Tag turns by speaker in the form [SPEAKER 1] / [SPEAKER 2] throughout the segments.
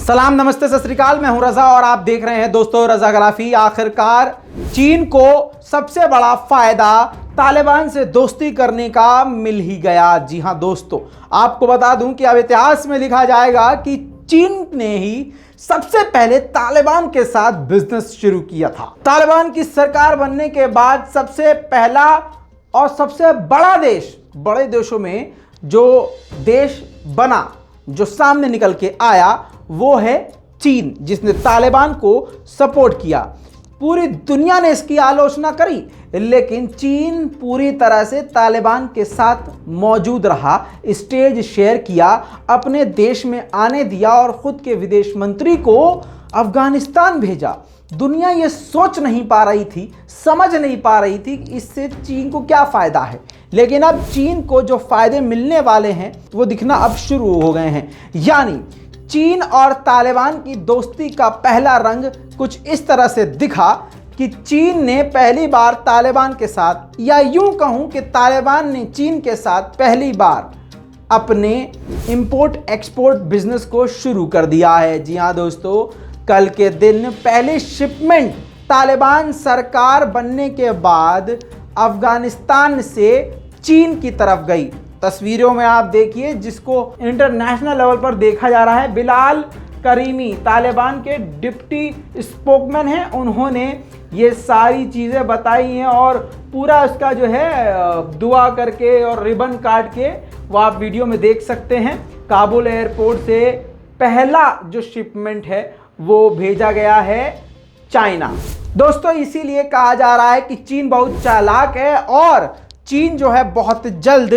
[SPEAKER 1] सलाम, नमस्ते, सत श्री अकाल। मैं हूं रजा और आप देख रहे हैं दोस्तों रजाग्राफी। आखिरकार चीन को सबसे बड़ा फायदा तालिबान से दोस्ती करने का मिल ही गया। जी हां दोस्तों, आपको बता दूं कि अब इतिहास में लिखा जाएगा कि चीन ने ही सबसे पहले तालिबान के साथ बिजनेस शुरू किया था। तालिबान की सरकार बनने के बाद सबसे पहला और सबसे बड़ा देश, बड़े देशों में जो देश बना, जो सामने निकल के आया, वो है चीन, जिसने तालिबान को सपोर्ट किया। पूरी दुनिया ने इसकी आलोचना करी, लेकिन चीन पूरी तरह से तालिबान के साथ मौजूद रहा, स्टेज शेयर किया, अपने देश में आने दिया और खुद के विदेश मंत्री को अफगानिस्तान भेजा। दुनिया ये सोच नहीं पा रही थी, समझ नहीं पा रही थी कि इससे चीन को क्या फायदा है, लेकिन अब चीन को जो फायदे मिलने वाले हैं वो दिखना अब शुरू हो गए हैं। यानी चीन और तालिबान की दोस्ती का पहला रंग कुछ इस तरह से दिखा कि चीन ने पहली बार तालिबान के साथ, या यूं कहूं कि तालिबान ने चीन के साथ पहली बार अपने इंपोर्ट एक्सपोर्ट बिजनेस को शुरू कर दिया है। जी हां दोस्तों, कल के दिन पहली शिपमेंट तालिबान सरकार बनने के बाद अफगानिस्तान से चीन की तरफ गई। तस्वीरों में आप देखिए, जिसको इंटरनेशनल लेवल पर देखा जा रहा है। बिलाल करीमी तालिबान के डिप्टी स्पोकमैन हैं, उन्होंने ये सारी चीज़ें बताई हैं और पूरा इसका जो है दुआ करके और रिबन काट के वो आप वीडियो में देख सकते हैं। काबुल एयरपोर्ट से पहला जो शिपमेंट है वो भेजा गया है चाइना। दोस्तों, इसीलिए कहा जा रहा है कि चीन बहुत चालाक है और चीन जो है बहुत जल्द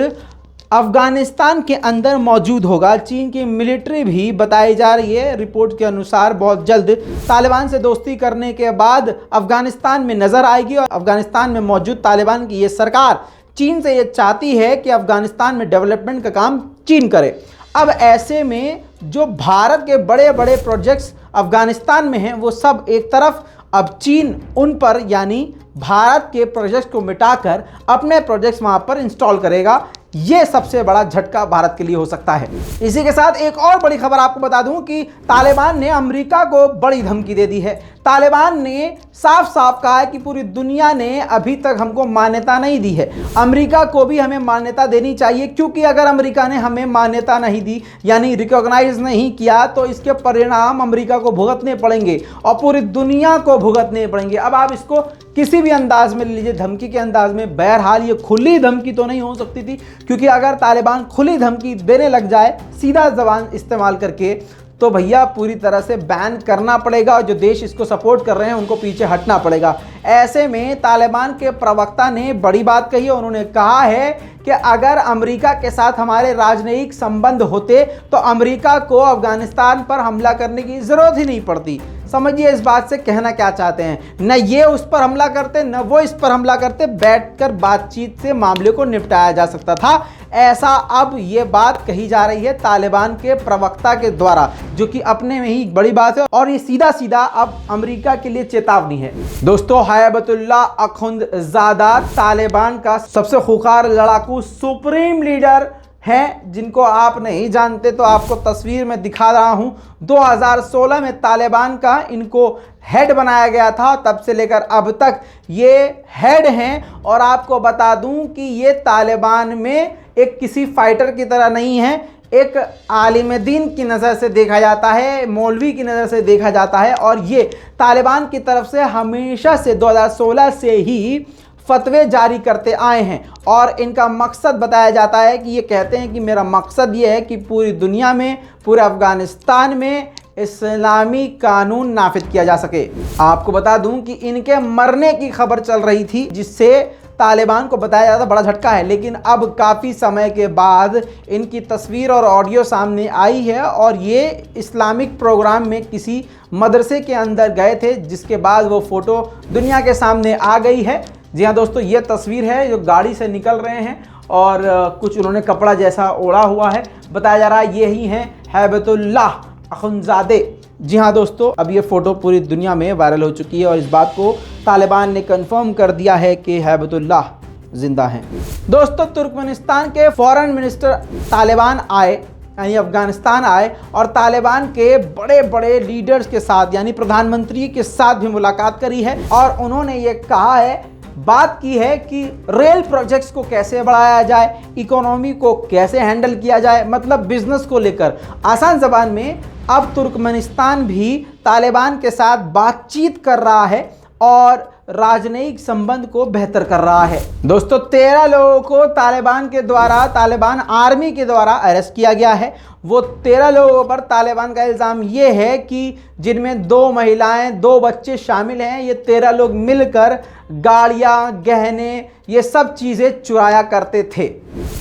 [SPEAKER 1] अफगानिस्तान के अंदर मौजूद होगा। चीन की मिलिट्री भी बताई जा रही है रिपोर्ट के अनुसार बहुत जल्द तालिबान से दोस्ती करने के बाद अफगानिस्तान में नजर आएगी और अफगानिस्तान में मौजूद तालिबान की ये सरकार चीन से ये चाहती है कि अफगानिस्तान में डेवलपमेंट का काम चीन करे। अब ऐसे में जो भारत के बड़े बड़े प्रोजेक्ट्स अफगानिस्तान में हैं वो सब एक तरफ, अब चीन उन पर यानी भारत के प्रोजेक्ट्स को मिटाकर अपने प्रोजेक्ट्स वहां पर इंस्टॉल करेगा। ये सबसे बड़ा झटका भारत के लिए हो सकता है। इसी के साथ एक और बड़ी खबर आपको बता दूं कि तालिबान ने अमेरिका को बड़ी धमकी दे दी है। तालिबान ने साफ साफ कहा है कि पूरी दुनिया ने अभी तक हमको मान्यता नहीं दी है, अमेरिका को भी हमें मान्यता देनी चाहिए, क्योंकि अगर अमेरिका ने हमें मान्यता नहीं दी यानी रिकॉग्नाइज नहीं किया तो इसके परिणाम अमेरिका को भुगतने पड़ेंगे और पूरी दुनिया को भुगतने पड़ेंगे। अब आप इसको किसी भी अंदाज में लीजिए, धमकी के अंदाज में। बहरहाल ये खुली धमकी तो नहीं हो सकती थी, क्योंकि अगर तालिबान खुली धमकी देने लग जाए सीधा जबान इस्तेमाल करके तो भैया पूरी तरह से बैन करना पड़ेगा और जो देश इसको सपोर्ट कर रहे हैं उनको पीछे हटना पड़ेगा। ऐसे में तालिबान के प्रवक्ता ने बड़ी बात कही है। उन्होंने कहा है कि अगर अमेरिका के साथ हमारे राजनयिक संबंध होते तो अमेरिका को अफगानिस्तान पर हमला करने की ज़रूरत ही नहीं पड़ती। समझिए इस बात से कहना क्या चाहते हैं, न ये उस पर हमला करते न वो इस पर हमला करते, बैठकर बातचीत से मामले को निपटाया जा सकता था। ऐसा अब ये बात कही जा रही है तालिबान के प्रवक्ता के द्वारा, जो कि अपने में ही बड़ी बात है और ये सीधा सीधा अब अमेरिका के लिए चेतावनी है। दोस्तों, हैबतुल्लाह अखुंदजादा तालिबान का सबसे खूंखार लड़ाकू सुप्रीम लीडर हैं, जिनको आप नहीं जानते तो आपको तस्वीर में दिखा रहा हूं। 2016 में तालिबान का इनको हेड बनाया गया था, तब से लेकर अब तक ये हेड हैं। और आपको बता दूं कि ये तालिबान में एक किसी फाइटर की तरह नहीं है, एक आलिम दीन की नज़र से देखा जाता है, मौलवी की नज़र से देखा जाता है। और ये तालिबान की तरफ से हमेशा से 2016 से ही फतवे जारी करते आए हैं और इनका मकसद बताया जाता है कि ये कहते हैं कि मेरा मकसद ये है कि पूरी दुनिया में, पूरे अफगानिस्तान में इस्लामी कानून नाफिज किया जा सके। आपको बता दूं कि इनके मरने की खबर चल रही थी, जिससे तालिबान को बताया जाता बड़ा झटका है, लेकिन अब काफ़ी समय के बाद इनकी तस्वीर और ऑडियो सामने आई है और ये इस्लामिक प्रोग्राम में किसी मदरसे के अंदर गए थे, जिसके बाद वो फ़ोटो दुनिया के सामने आ गई है। जी हाँ दोस्तों, ये तस्वीर है जो गाड़ी से निकल रहे हैं और कुछ उन्होंने कपड़ा जैसा ओढ़ा हुआ है। बताया जा रहा है ये ही हैं हैबतुल्लाह अखुंदजादे। जी हाँ दोस्तों, अब ये फ़ोटो पूरी दुनिया में वायरल हो चुकी है और इस बात को तालिबान ने कंफर्म कर दिया है कि हैबतुल्लाह जिंदा हैं। दोस्तों, तुर्कमेनिस्तान के फॉरेन मिनिस्टर तालिबान आए यानी अफगानिस्तान आए और तालिबान के बड़े बड़े लीडर्स के साथ यानी प्रधानमंत्री के साथ भी मुलाकात करी है और उन्होंने ये कहा है, बात की है कि रेल प्रोजेक्ट्स को कैसे बढ़ाया जाए, इकोनॉमी को कैसे हैंडल किया जाए, मतलब बिजनेस को लेकर। आसान ज़बान में अब तुर्कमेनिस्तान भी तालिबान के साथ बातचीत कर रहा है और राजनयिक संबंध को बेहतर कर रहा है। दोस्तों 13 लोगों को तालिबान आर्मी के द्वारा अरेस्ट किया गया है। वो 13 लोगों पर तालिबान का इल्ज़ाम ये है कि जिनमें 2 महिलाएं 2 बच्चे शामिल हैं। ये 13 लोग मिलकर गाड़ियां, गहने, ये सब चीज़ें चुराया करते थे।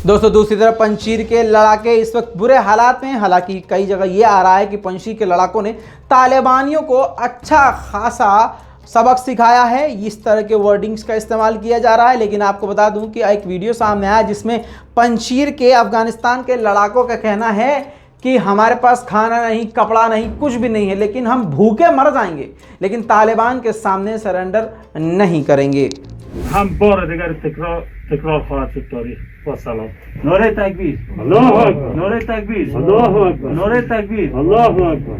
[SPEAKER 1] दोस्तों दूसरी तरफ पंजशीर के लड़ाके इस वक्त बुरे हालात में, हालांकि कई जगह ये आ रहा है कि पंजशीर के लड़ाकों ने तालिबानियों को अच्छा खासा सबक सिखाया है, इस तरह के वर्डिंग्स का इस्तेमाल किया जा रहा है। लेकिन आपको बता दूं कि एक वीडियो सामने आया जिसमें पंजशीर के अफगानिस्तान के लड़ाकों का कहना है कि हमारे पास खाना नहीं, कपड़ा नहीं, कुछ भी नहीं है, लेकिन हम भूखे मर जाएंगे, लेकिन तालिबान के सामने सरेंडर नहीं करेंगे।
[SPEAKER 2] हम तकरार खवात तारीख व सलाम।
[SPEAKER 3] नूरे तकबीर,
[SPEAKER 2] अल्लाहु अकबर,
[SPEAKER 3] नूरे तकबीर,
[SPEAKER 2] अल्लाहु अकबर,
[SPEAKER 3] नूरे तकबीर,
[SPEAKER 2] अल्लाहु अकबर।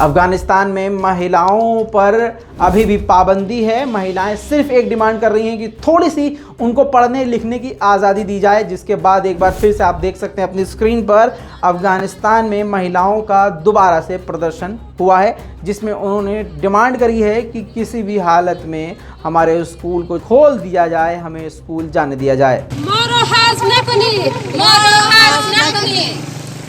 [SPEAKER 1] अफगानिस्तान में महिलाओं पर अभी भी पाबंदी है। महिलाएं सिर्फ एक डिमांड कर रही हैं कि थोड़ी सी उनको पढ़ने लिखने की आज़ादी दी जाए, जिसके बाद एक बार फिर से आप देख सकते हैं अपनी स्क्रीन पर अफगानिस्तान में महिलाओं का दोबारा से प्रदर्शन हुआ है, जिसमें उन्होंने डिमांड करी है कि किसी भी हालत में हमारे स्कूल को खोल दिया जाए, हमें स्कूल जाने दिया जाए।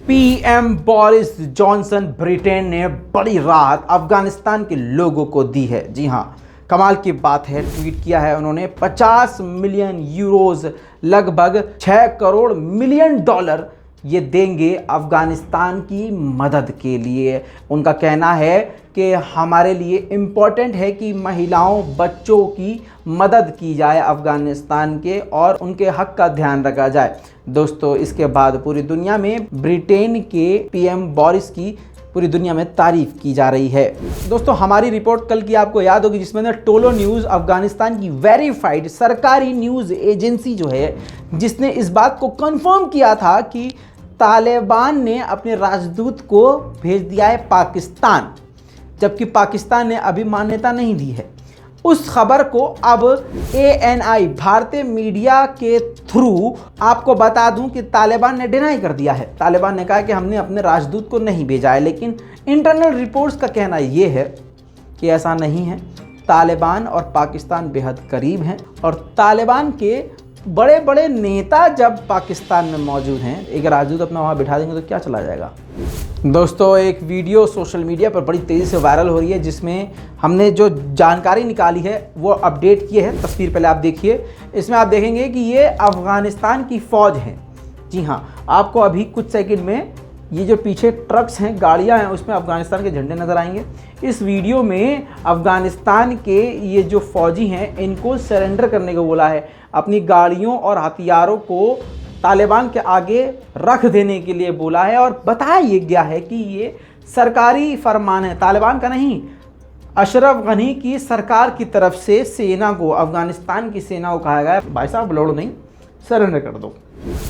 [SPEAKER 1] पीएम बोरिस जॉनसन ब्रिटेन ने बड़ी राहत अफगानिस्तान के लोगों को दी है। जी हाँ, कमाल की बात है। ट्वीट किया है उन्होंने 50 मिलियन यूरोज, लगभग 6 करोड़ मिलियन डॉलर ये देंगे अफ़गानिस्तान की मदद के लिए। उनका कहना है कि हमारे लिए इम्पॉर्टेंट है कि महिलाओं, बच्चों की मदद की जाए अफ़गानिस्तान के और उनके हक का ध्यान रखा जाए। दोस्तों इसके बाद पूरी दुनिया में ब्रिटेन के पीएम बोरिस की पूरी दुनिया में तारीफ की जा रही है। दोस्तों हमारी रिपोर्ट कल की आपको याद होगी, जिसमें टोलो न्यूज़ अफ़गानिस्तान की वेरीफाइड सरकारी न्यूज़ एजेंसी जो है, जिसने इस बात को कंफर्म किया था कि तालिबान ने अपने राजदूत को भेज दिया है पाकिस्तान, जबकि पाकिस्तान ने अभी मान्यता नहीं दी है। उस खबर को अब ANI भारतीय मीडिया के थ्रू आपको बता दूं कि तालिबान ने डिनाई कर दिया है। तालिबान ने कहा कि हमने अपने राजदूत को नहीं भेजा है, लेकिन इंटरनल रिपोर्ट्स का कहना ये है कि ऐसा नहीं है। तालिबान और पाकिस्तान बेहद करीब हैं और तालिबान के बड़े बड़े नेता जब पाकिस्तान में मौजूद हैं, एक राजदूत अपना वहाँ बिठा देंगे तो क्या चला जाएगा। दोस्तों एक वीडियो सोशल मीडिया पर बड़ी तेज़ी से वायरल हो रही है, जिसमें हमने जो जानकारी निकाली है वो अपडेट की है। तस्वीर पहले आप देखिए, इसमें आप देखेंगे कि ये अफ़गानिस्तान की फ़ौज है। जी हाँ, आपको अभी कुछ सेकंड में ये जो पीछे ट्रक्स हैं, गाड़ियाँ हैं, उसमें अफ़गानिस्तान के झंडे नज़र आएंगे। इस वीडियो में अफ़गानिस्तान के ये जो फ़ौजी हैं इनको सरेंडर करने को बोला है, अपनी गाड़ियों और हथियारों को तालिबान के आगे रख देने के लिए बोला है। और बताया ये गया है कि ये सरकारी फरमान है, तालिबान का नहीं, अशरफ गनी की सरकार की तरफ से सेना को, अफ़गानिस्तान की सेना को कहा गया है, भाई साहब लड़ो नहीं, सरेंडर कर दो।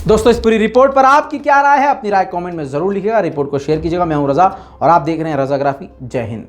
[SPEAKER 1] दोस्तों इस पूरी रिपोर्ट पर आपकी क्या राय है, अपनी राय कमेंट में ज़रूर लिखिएगा। रिपोर्ट को शेयर कीजिएगा। मैं हूं रज़ा और आप देख रहे हैं रज़ाग्राफी। जय हिंद।